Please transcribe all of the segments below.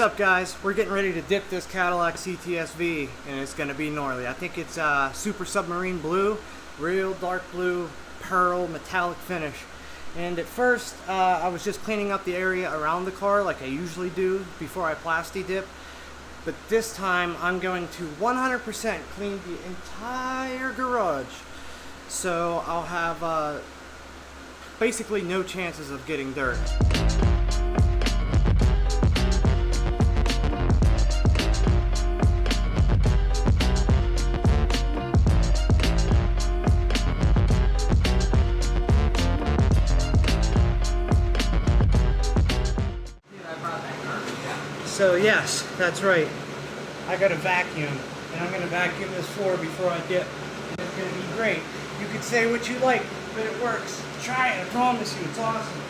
up, guys? We're getting ready to dip this Cadillac CTS-V, and it's going to be gnarly. I think it's super submarine blue, real dark blue, pearl, metallic finish. And at first, I was just cleaning up the area around the car like I usually do before I Plasti dip. But this time, I'm going to 100% clean the entire garage. So I'll have basically no chances of getting dirt. So yes, that's right. I got a vacuum, and I'm gonna vacuum this floor before I dip. And it's gonna be great. You can say what you like, but it works. Try it, I promise you, it's awesome.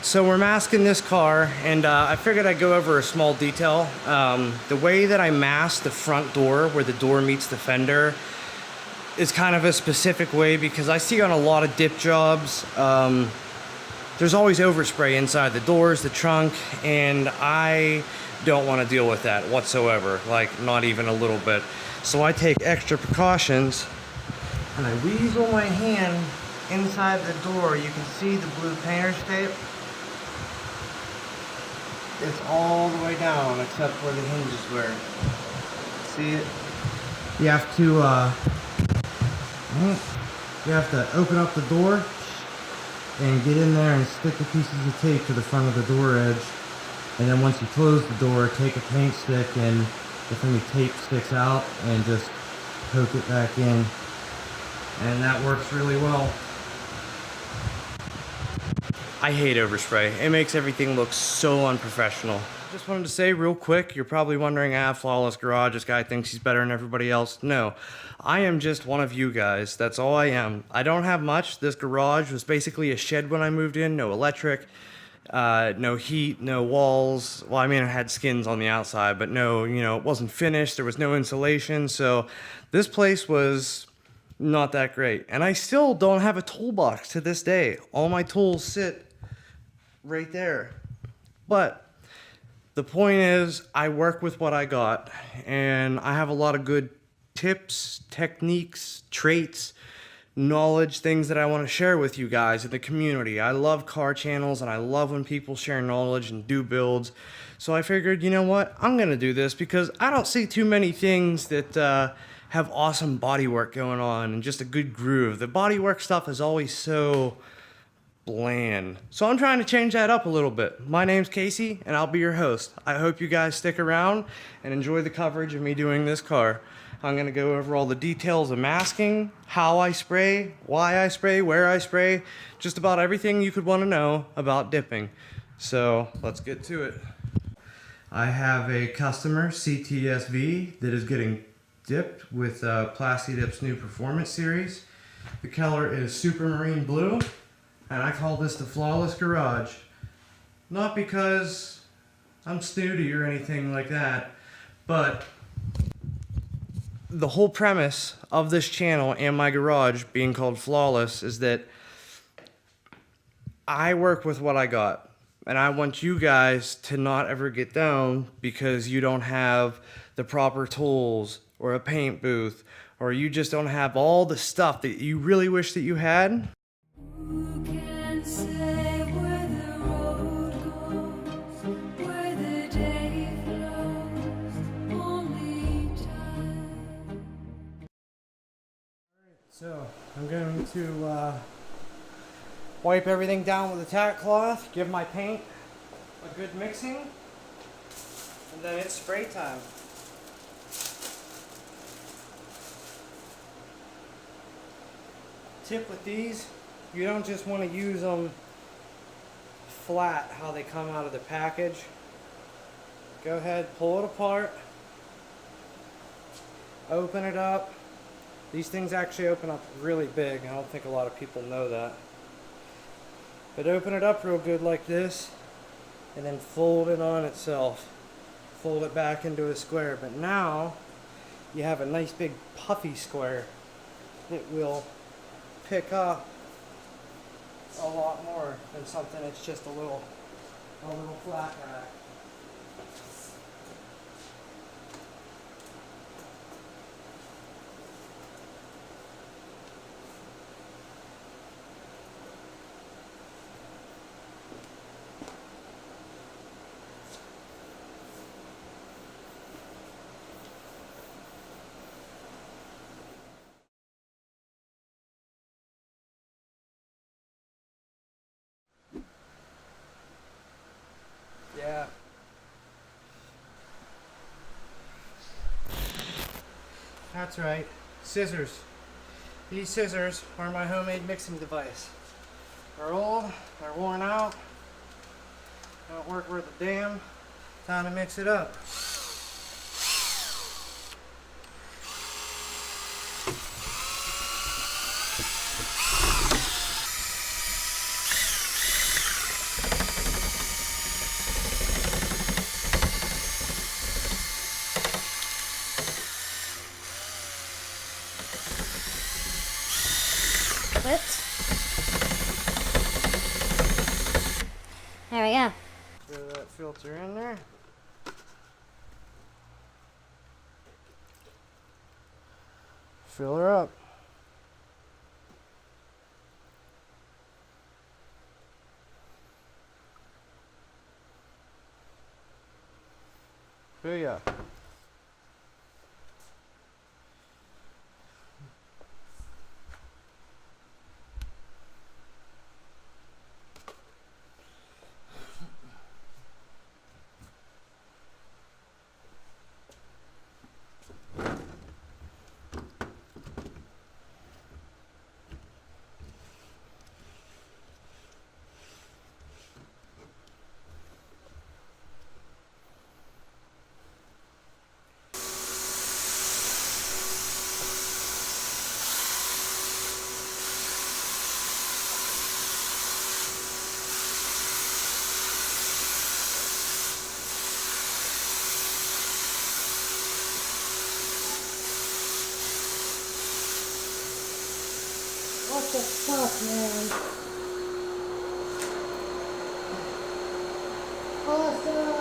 So we're masking this car, and I figured I'd go over a small detail. The way that I mask the front door, where the door meets the fender, is kind of a specific way because I see on a lot of dip jobs, there's always overspray inside the doors, the trunk, and I don't want to deal with that whatsoever, like not even a little bit. So I take extra precautions, and I weasel my hand inside the door. You can see the blue painter's tape. It's all the way down except where the hinges were. See it? You have to open up the door and get in there and stick the pieces of tape to the front of the door edge. And then once you close the door, take a paint stick and if any tape sticks out and just poke it back in. And that works really well. I hate overspray. It makes everything look so unprofessional. Just wanted to say real quick, you're probably wondering, flawless garage, this guy thinks he's better than everybody else. No, I am just one of you guys. That's all I am. I don't have much. This garage was basically a shed when I moved in. No electric, no heat, no walls. Well, I mean, it had skins on the outside, but no, it wasn't finished. There was no insulation. So this place was not that great. And I still don't have a toolbox to this day. All my tools sit right there. But the point is, I work with what I got, and I have a lot of good tips, techniques, traits, knowledge, things that I want to share with you guys in the community. I love car channels, and I love when people share knowledge and do builds. So I figured, you know what, I'm gonna do this because I don't see too many things that have awesome bodywork going on and just a good groove. The bodywork stuff is always so bland. So I'm trying to change that up a little bit. My name's Casey, and I'll be your host. I hope you guys stick around and enjoy the coverage of me doing this car. I'm gonna go over all the details of masking, how I spray, why I spray, where I spray, just about everything you could want to know about dipping. So let's get to it. I have a customer, CTS-V, that is getting dipped with Plasti Dip's new Performance Series. The color is Super Marine Blue, and I call this the Flawless Garage. Not because I'm snooty or anything like that, but the whole premise of this channel and my garage being called Flawless is that I work with what I got. And I want you guys to not ever get down because you don't have the proper tools or a paint booth, or you just don't have all the stuff that you really wish that you had. Who can say where the road goes, where the day flows, only time. So I'm going to wipe everything down with a tack cloth, give my paint a good mixing, and then it's spray time. Tip with these, you don't just want to use them flat how they come out of the package. Go ahead, pull it apart, open it up. These things actually open up really big. I don't think a lot of people know that. But open it up real good like this, and then fold it on itself. Fold it back into a square. But now you have a nice big puffy square that will pick up a lot more than something that's just a little flat rack. Yeah. That's right. Scissors. These scissors are my homemade mixing device. They're old, they're worn out, don't work worth a damn. Time to mix it up. Clipped. There we go. Throw that filter in there. Fill her up. Booyah. What the fuck, man? Awesome!